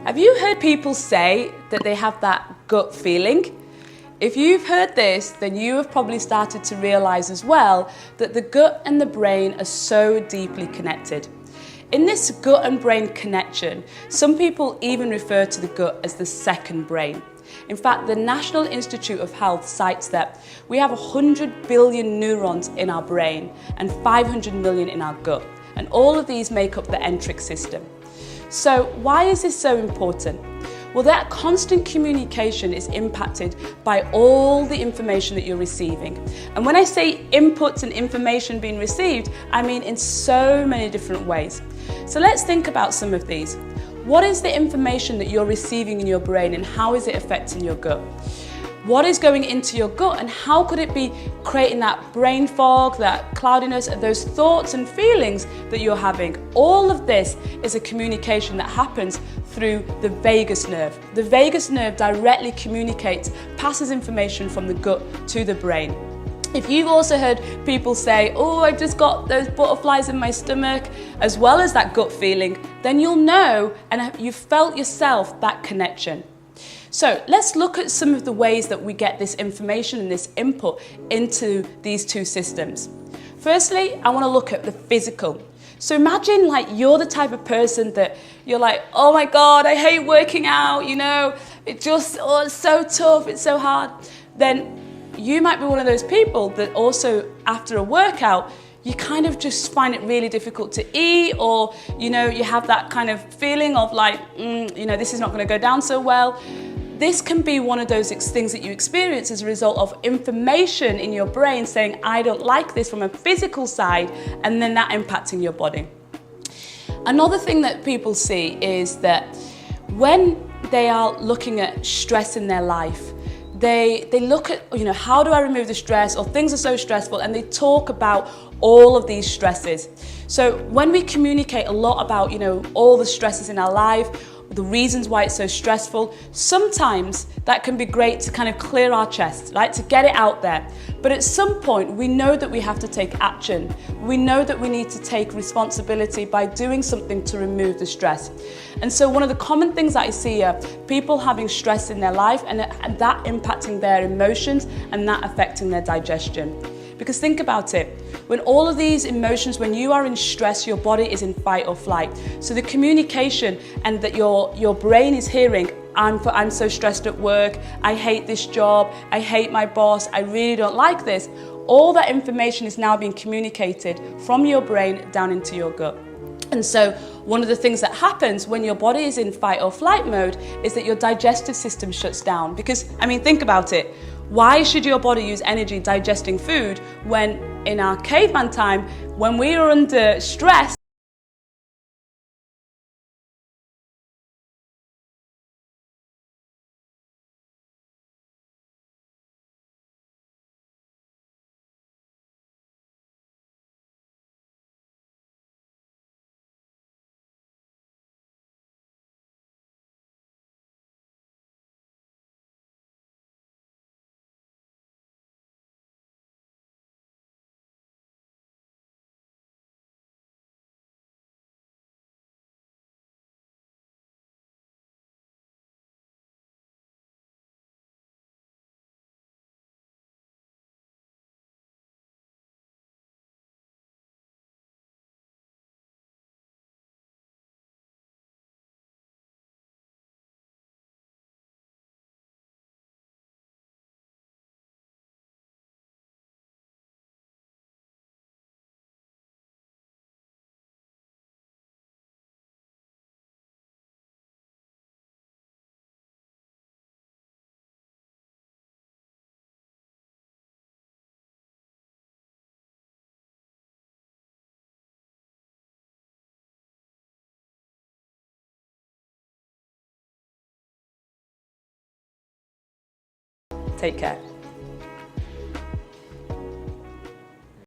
Have you heard people say that they have that gut feeling? If you've heard this, then you have probably started to realize as well that the gut and the brain are so deeply connected. In this gut and brain connection, some people even refer to the gut as the second brain. In fact, the National Institute of Health cites that we have 100 billion neurons in our brain and 500 million in our gut, and all of these make up the enteric system. So why is this so important? Well, that constant communication is impacted by all the information that you're receiving. And when I say inputs and information being received, I mean in so many different ways. So let's think about some of these. What is the information that you're receiving in your brain and how is it affecting your gut? What is going into your gut and how could it be creating that brain fog, that cloudiness, those thoughts and feelings that you're having? All of this is a communication that happens through the vagus nerve. The vagus nerve directly communicates, passes information from the gut to the brain. If you've also heard people say, oh, I've just got those butterflies in my stomach, as well as that gut feeling, then you'll know and you've felt yourself that connection. So let's look at some of the ways that we get this information and this input into these two systems. Firstly, I want to look at the physical. So imagine like you're the type of person that you're like, oh my God, I hate working out, you know, it's so tough, it's so hard. Then you might be one of those people that also after a workout, you kind of just find it really difficult to eat, or, you know, you have that kind of feeling of like, you know, this is not going to go down so well. This can be one of those things that you experience as a result of information in your brain saying, I don't like this from a physical side, and then that impacting your body. Another thing that people see is that when they are looking at stress in their life, they look at, you know, how do I remove the stress, or things are so stressful, and they talk about all of these stresses. So when we communicate a lot about, you know, all the stresses in our life, the reasons why it's so stressful, sometimes that can be great to kind of clear our chest, right? To get it out there. But at some point, we know that we have to take action. We know that we need to take responsibility by doing something to remove the stress. And so one of the common things that I see are people having stress in their life and that impacting their emotions and that affecting their digestion. Because think about it, when all of these emotions, when you are in stress, your body is in fight or flight. So the communication and that your brain is hearing, I'm so stressed at work, I hate this job, I hate my boss, I really don't like this. All that information is now being communicated from your brain down into your gut. And so one of the things that happens when your body is in fight or flight mode is that your digestive system shuts down. Because, I mean, think about it. Why should your body use energy digesting food when in our caveman time, when we are under stress, take care.